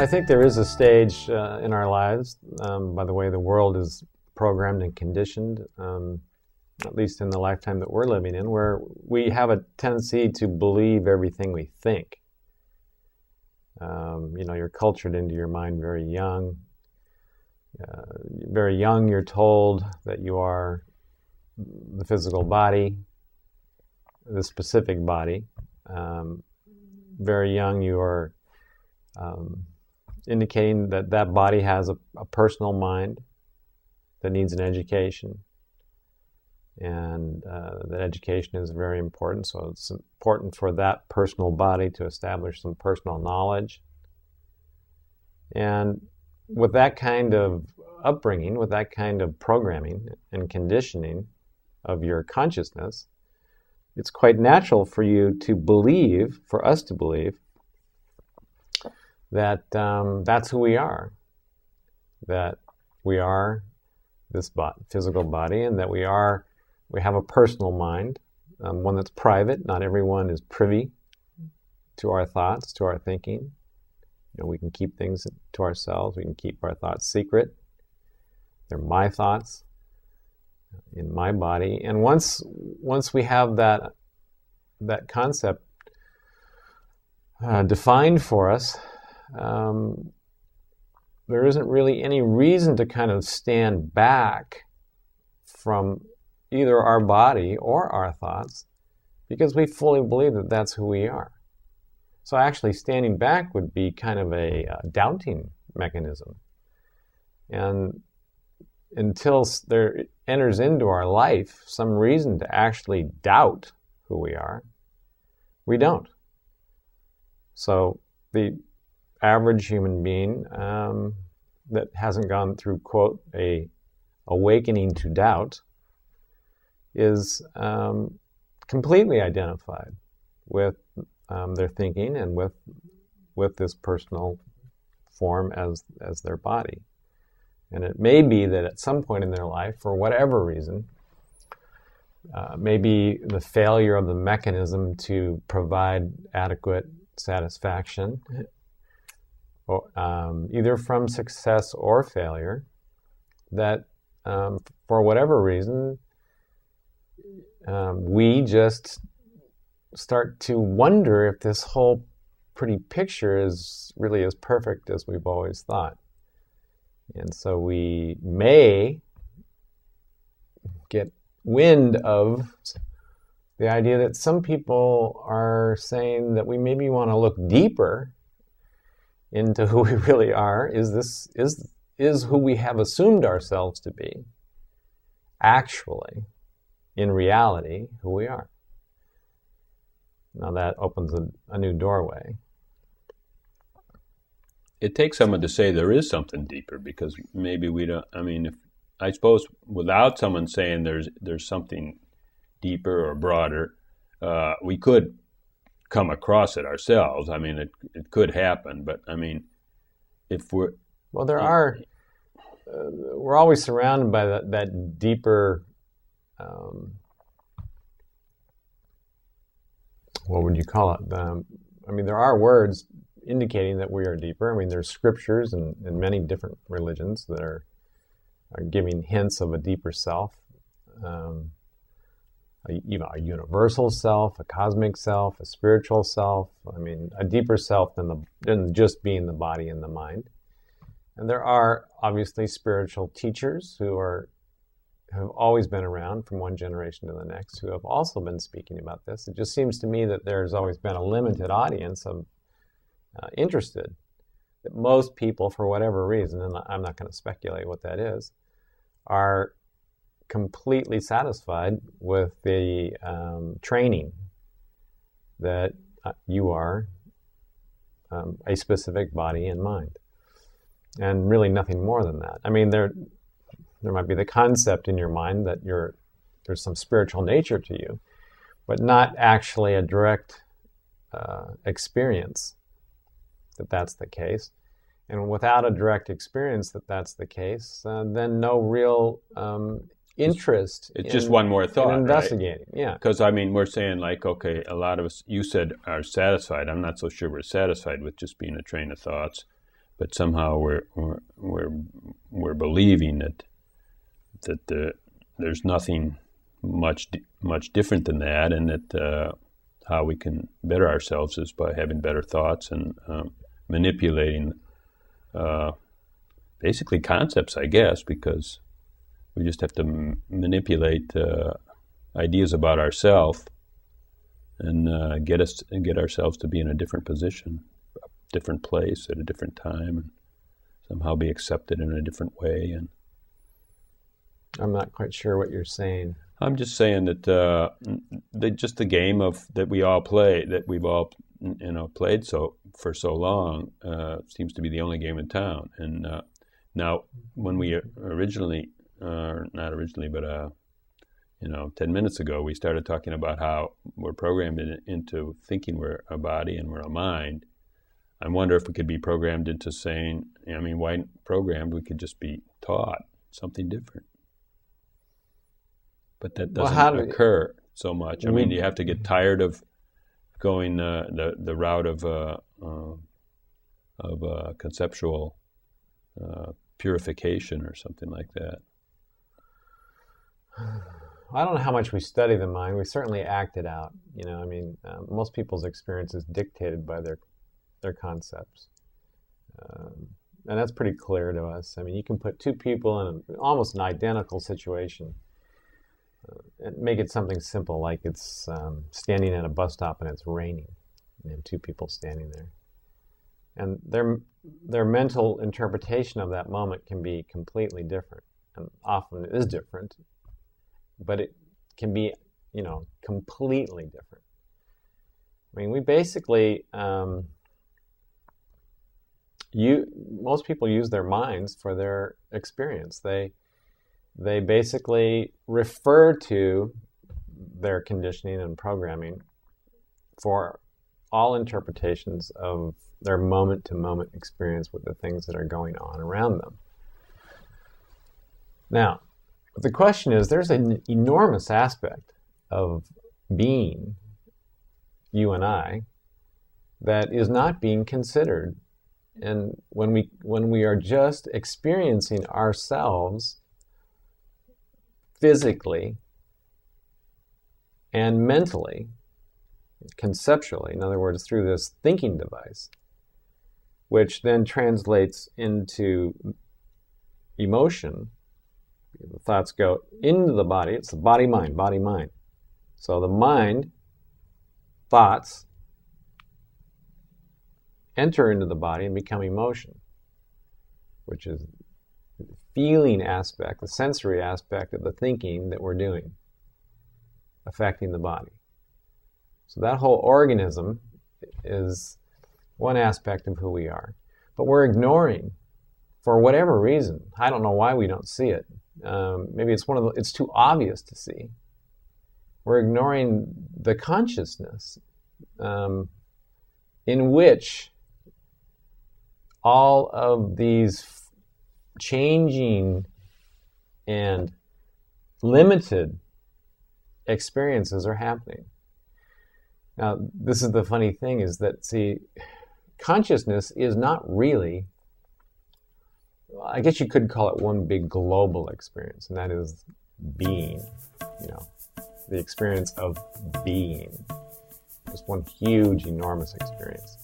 I think there is a stage in our lives, by the way the world is programmed and conditioned, at least in the lifetime that we're living in, where we have a tendency to believe everything we think. You're cultured into your mind very young. Very young, you're told that you are the physical body, the specific body. Very young, you are indicating that that body has a personal mind that needs an education. And that education is very important. So it's important for that personal body to establish some personal knowledge. And with that kind of upbringing, with that kind of programming and conditioning of your consciousness, it's quite natural for you to believe, for us to believe, that that's who we are. That we are this physical body, and that we have a personal mind, one that's private. Not everyone is privy to our thoughts, to our thinking. We can keep things to ourselves. We can keep our thoughts secret. They're my thoughts in my body. And once we have that concept defined for us, there isn't really any reason to kind of stand back from either our body or our thoughts, because we fully believe that that's who we are. So actually standing back would be kind of a doubting mechanism. And until there enters into our life some reason to actually doubt who we are, we don't. So the average human being that hasn't gone through, quote, a awakening to doubt is completely identified with their thinking and with this personal form as their body. And it may be that at some point in their life, for whatever reason, maybe the failure of the mechanism to provide adequate satisfaction, either from success or failure, that for whatever reason, we just start to wonder if this whole pretty picture is really as perfect as we've always thought. And so we may get wind of the idea that some people are saying that we maybe want to look deeper into who we really are. Is who we have assumed ourselves to be actually, in reality, who we are? Now that opens a new doorway. It takes someone to say there is something deeper, because maybe we don't. I mean, I suppose without someone saying there's something deeper or broader, we could come across it ourselves. I mean, it could happen, but I mean, if we're we're always surrounded by that deeper. What would you call it? I mean, there are words indicating that we are deeper. I mean, there's scriptures in many different religions that are giving hints of a deeper self, a universal self, a cosmic self, a spiritual self. I mean, a deeper self than just being the body and the mind. And there are obviously spiritual teachers who have always been around from one generation to the next, who have also been speaking about this. It just seems to me that there's always been a limited audience of interested. That most people, for whatever reason, and I'm not going to speculate what that is, are completely satisfied with the training that you are a specific body and mind, and really nothing more than that. I mean, there might be the concept in your mind that there's some spiritual nature to you, but not actually a direct experience that that's the case. And without a direct experience that that's the case, then no real interest it's just one more thought, in investigating. Right? Yeah. Because, I mean, we're saying, like, okay, a lot of us, you said, are satisfied. I'm not so sure we're satisfied with just being a train of thoughts. but somehow we're believing that there's nothing much different than that, and that how we can better ourselves is by having better thoughts and manipulating basically concepts, I guess, because we just have to manipulate ideas about ourselves and get ourselves to be in a different position, a different place at a different time, and somehow be accepted in a different way. And I'm not quite sure what you're saying. I'm just saying that just the game that we all play, that we've all played for so long, seems to be the only game in town. And now, when we originally, not originally, but 10 minutes ago, we started talking about how we're programmed into thinking we're a body and we're a mind. I wonder if we could be programmed into saying, why programmed? We could just be taught something different. But that doesn't occur so much. You have to get tired of going the route of conceptual purification or something like that. I don't know how much we study the mind. We certainly act it out. Most people's experience is dictated by their concepts. And that's pretty clear to us. You can put two people in almost an identical situation and make it something simple, like it's standing at a bus stop and it's raining, and two people standing there. And their mental interpretation of that moment can be completely different, and often it is different, but it can be, completely different. We basically, most people use their minds for their experience. They basically refer to their conditioning and programming for all interpretations of their moment-to-moment experience with the things that are going on around them. Now, the question is, there's an enormous aspect of being, you and I, that is not being considered. And when we are just experiencing ourselves physically and mentally, conceptually, in other words, through this thinking device, which then translates into emotion. The thoughts go into the body. It's the body-mind, body-mind. So the mind, thoughts, enter into the body and become emotion, which is the feeling aspect, the sensory aspect of the thinking that we're doing, affecting the body. So that whole organism is one aspect of who we are. But we're ignoring, for whatever reason, I don't know why we don't see it. Maybe it's too obvious to see. We're ignoring the consciousness in which all of these changing and limited experiences are happening. Now, this is the funny thing, is that, consciousness is not really, I guess you could call it one big global experience, and that is being, the experience of being. Just one huge, enormous experience.